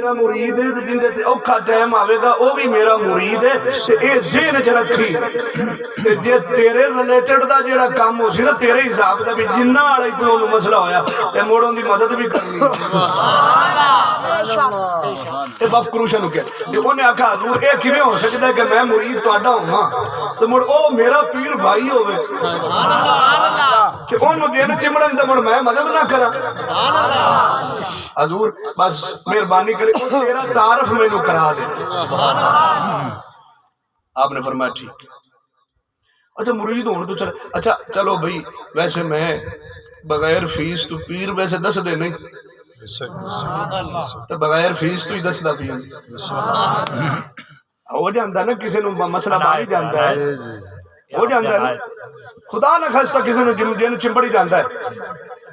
मेरा मुरीद है, जिंदे ते औखा टाइम आवेगा वो भी मेरा मुरीद है। ते ए ज़हन च रखी ते जे तेरे रिलेटेड दा जेड़ा काम हो सी ना तेरे हिसाब दा भी जिन्ना वाला कोई ओनू मसला होया ते मोड़ों दी मदद भी करनी। सुभान अल्लाह। ते बाप क्रूशन हो गया ते ओने आखा हजूर ए किवें हो सकदा है कि मैं मुरीद तुहाडा होवां ते मुड़ ओ मेरा पीर भाई होवे। सुभान अल्लाह। ते ओनू दिन चिमड़न ते मुड़ मैं मदद ना करा। सुभान अल्लाह। हजूर बस मेहरबानी करे तेरा तारफ मैनू करा दे। सुभान अल्लाह। आपने फरमाया ठीक। अच्छा मुरीद होने तो चल, अच्छा चलो भाई वैसे मैं बगैर फीस तो पीर वैसे दस दे नहीं तो बगैर फीस तो ही दसदा पी हो जाता ना किसी को मसला मारी जाता है हो जाता है ना खुदा ना खास्ता किसी को जिन चिंबड़ी जाता है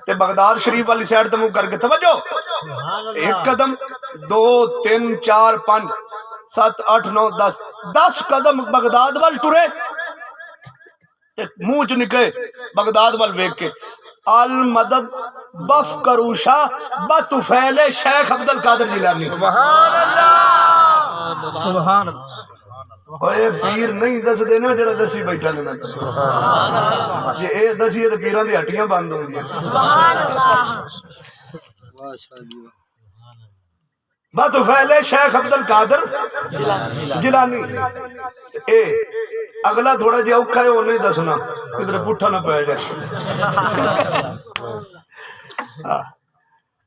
ते बगदाद शरीफ वाली साइड तो मुंह करके तवज्जो एक कदम 2 3 4 5 7 8 9 10 कदम बगदाद वाल टुरे मुंह च निकले बगदाद वाल वेख के अल मदद बफ करूशा बतुफैले शेख अब्दुल कादिर जिलानी। सुभान अल्लाह। सुभान अल्लाह। ओए पीर नहीं दस देने जेड़ा दसी बैठा ने। सुभान अल्लाह। जे ए दसी ते पीरां दी हट्टियां बंद होंदियां। सुभान अल्लाह। माशाअल्लाह। बतुफैले शेख अब्दुल कादिर जिलानी। ए अगला थोड़ा जिहा औखा है वो नहीं दसना किधर पुठा ना पै जाए।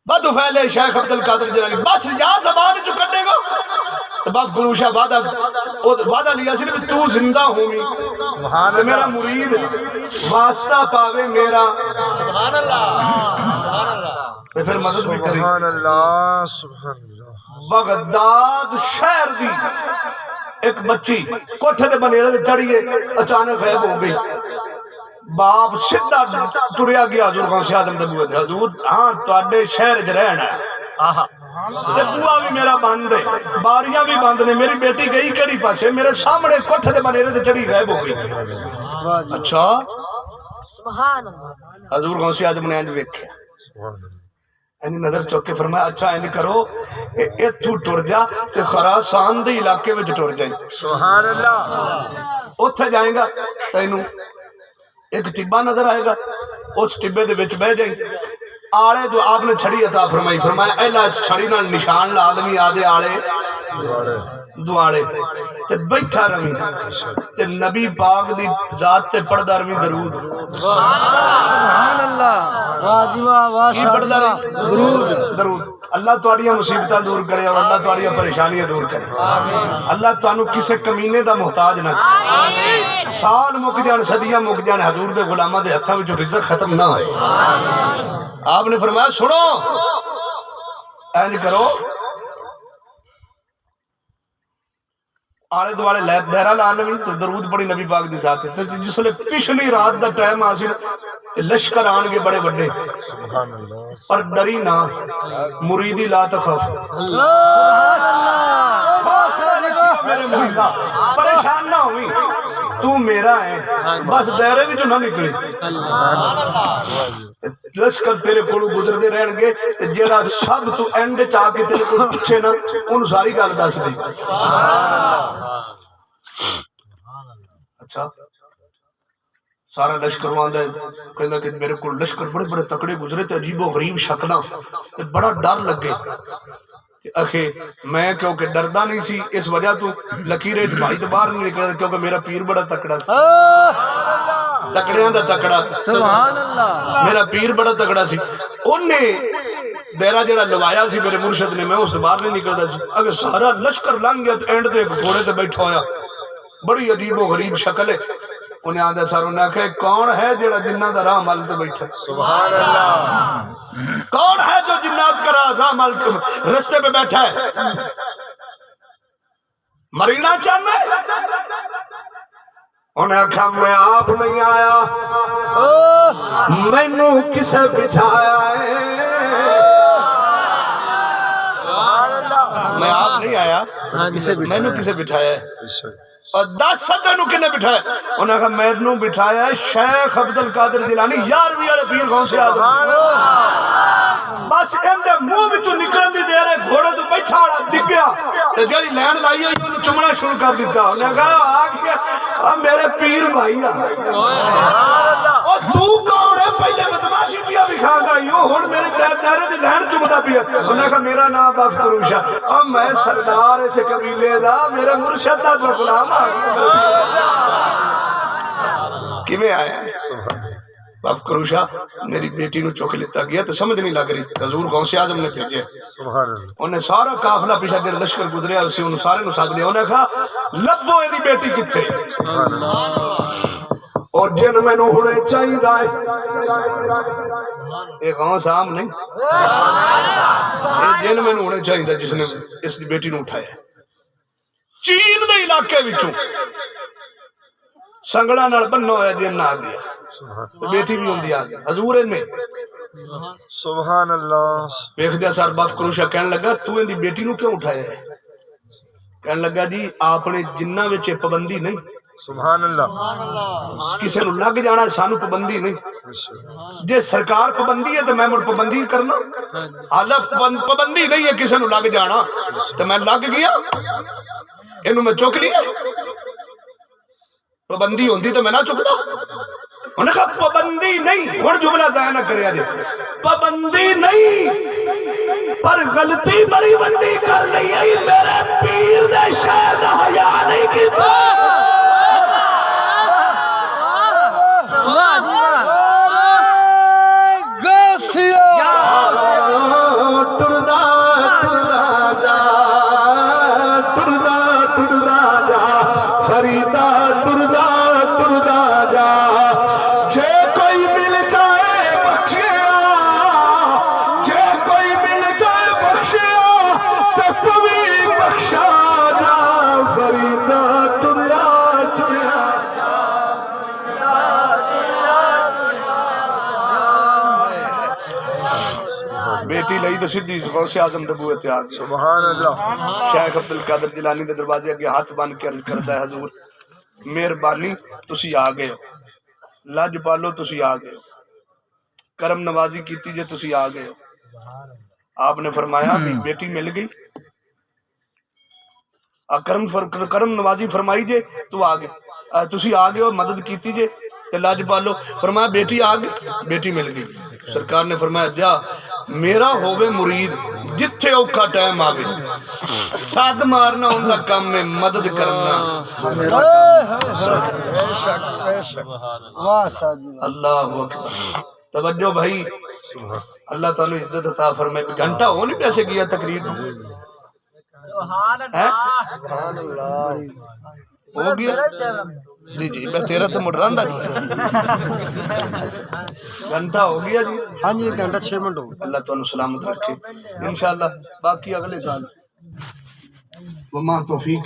बतुफैले शेख अब्दुल कादिर जिलानी बस या ज़बान चो कटेगा तो बस गुरुशा वादा लिया सी तू जिंदा होगी सुभान मेरा मुरीद वास्ता पावे मेरा। सुभान अल्लाह। सुभान अल्लाह। तो फिर मदद भी करी। सुभान अल्लाह। सुभान अल्लाह। बगदाद शहर दी एक बच्ची कोठे ते बनेरे ते चढ़िए अचानक गायब हो गई। बाप सीधा टुरिया गया हजूर गौसे आजम दे बूहे ते हजूर हां तुहाडे शहर च रहना है ते बूहा भी मेरा बंद है बारियां भी बंद ने मेरी बेटी गई केड़ी पासे मेरे सामने कोठे ते बनेरे ते चढ़ी गायब हो गई। अच्छा सुभान अल्लाह। हजूर गौसे आजम ने इंज वेख्या सुभान अल्लाह नजर चौक के फरमाया अच्छा इंज करो इथू टुर जा ते खरासान दे इलाके विच टुर जाए। सुभान अल्लाह। उत्थे जाएगा तैनू एक टिब्बा नजर आएगा उस टिब्बे दे विच बह जाए आले तो आपने छड़ी अता फरमाई फरमाया एला छड़ी नाल निशान ला लवी आदे आले दुआले ते बैठा रवी ते नबी पाक दी जात ते पढ़दा रवी दरूद। सुभान अल्लाह। वाह जी वाह माशाअल्लाह। दरूद दरूद। अल्लाह तुहाडियां मुसीबतां दूर करे और अल्लाह तुहाडियां परेशानियां दूर करे। आमीन। अल्लाह तुहानू किसे कमीने दा मोहताज ना करे। आमीन। साल मुक जान सदियां मुक जान हजूर दे गुलामां दे हत्थां विचों रिज़्क खत्म ना होए। आमीन। आपने फरमाया सुनो इंज करो आले दुआले लहरा ला लवी तो दरूद पढ़ी नबी पाक दी जात ते जिसले पिछली रात दा टाइम आसी लश्कर आन के बड़े बड़े सुभान अल्लाह पर डरी ना मुरीदी ला तखफ मेरे मुरीदा परेशान ना हुई तू मेरा है बस दायरे विच ना निकली। लश्कर तेरे कोलों गुजरते रहणगे ते जेड़ा सब तू एंड च आके तेरे कोल पूछे ना उन्हें सारी गल दस दी। अच्छा सारा लश्कर आंदा कहंदा कि मेरे को लश्कर बड़े बड़े तकड़े गुजरे ते अजीबो गरीब शकदा ते बड़ा डर लगे अखे मैं क्योंकि डरदा नहीं सी इस वजह तू लकीरे भाई तो बाहर नहीं निकला क्योंकि मेरा पीर बड़ा तकड़ा सी तकड़ियां दा तकड़ा। सुभान अल्लाह। मेरा पीर बड़ा तकड़ा सी ओने देरा जेड़ा लवाया सी मेरे मुर्शद ने मैं उस बाहर नहीं निकलदा सी अगर सारा लश्कर लंघ गया तो एंड ते एक घोड़े ते बैठा होया बड़ी अजीबो गरीब शक्ल है उन्हें आंदा सर उन्हें आखे कौन है जेड़ा जिन्ना दा राह मल ते बैठा। सुभान अल्लाह। कौन है जो जिन्नात का राह मल रास्ते पे बैठा है मरीना चाहना उन्हें आखा मैं आप नहीं आया मैनू किसे बिठाया है। मैं आप नहीं आया मैनू किसे बिठाया है और 10 तेनू किने बिठाया उन्हें कहा मैनू बिठाया शेख अब्दुल कादिर जिलानी 11वीं वाले पीर कौन से आदम। बस इनके मुंह विचों निकलण दी देर है घोड़े तो बैठा वाला डिग्या ते जेड़ी लैंड लाई है ओनू चुमना शुरू कर दिता उन्हें कहा आ गया मेरे पीर भाई आ ओ तू कौन है पहले बदमाशी पिया विखागा यो हुन मेरे दायरे दी लैंड चुमदा पिया उन्हें कहा मेरा नाम बाप करूशा और मैं सरदार इस कबीले दा मेरे मुर्शिद दा गुलाम आ किवें आया बाप करूशा मेरी बेटी नु चुक लिता गया तो समझ नहीं लग रही हजूर गौसे आजम ने भेजे उन्हें सारा काफिला पिछा जेड़ा लश्कर गुजरिया उसे उन्हें सारे नु सद लिया उन्हें कहा लभो एदी बेटी किथे और जिन मैनू हुणे चाहिदा है ये गांव साम नहीं ये जिन मैनू हुणे चाहिदा जिसने इस बेटी नु उठाया चीन दे इलाके विचों संगला नाल बन्नो होया जिन आ गया तो बेटी भी होंदी आ गई हजूर इनमें सुभान अल्लाह देखदे सर बाप करूशा कहने लगा तू इनदी बेटी नु क्यों उठाया है कहने लगा जी आपने जिन्ना विच पाबंदी नहीं सुभान अल्लाह किसी नु लग जाना सानू पाबंदी नहीं जे सरकार पाबंदी है तो मैं मुड़ पाबंदी करना हाला पाबंदी नहीं है किसी नु लग जाना तो मैं लग गया इनू मैं चुक लिया पाबंदी होंदी तो मैं ना चुकता उन्हें कहा पाबंदी नहीं हुण जुमला जाया ना करे दे पाबंदी नहीं पर गलती बड़ी वड्डी कर लई है मेरे पीर दे शहर दा हया नहीं कीता बेटी लई तो सीधी गौसे आजम दे बूहे ते आ गई सुभान अल्लाह शेख अब्दुल कादिर जिलानी दे दरवाजे अगे हाथ बन के अर्ज करदा है हजूर मेहरबानी तुसी आ गए हो लज पालो तुसी आ गए हो करम नवाजी कीती जे तुसी आ गए हो आपने फरमाया भी बेटी मिल गई करम नवाजी फरमाई जे तू आ गए तुसी आ गए हो मदद कीती जे ते लज पालो फरमाया बेटी आ गई बेटी मिल गई सरकार ने फरमाया जा मेरा होवे मुरीद जिथे औखा टाइम आवे सद मारना उनका काम में मदद करना अल्लाह तवज्जो भाई अल्लाह ताला इज्जत अता फरमाए घंटा हो नहीं पैसे किया तकरीर हो गया जी जी मैं तेरा से मुड़ रहा घंटा हो गया जी हाँ जी 1 घंटा 6 मिनट हो गए अल्लाह तुहानू सलामत रखे इंशाअल्लाह बाकी अगले साल वमा तौफीक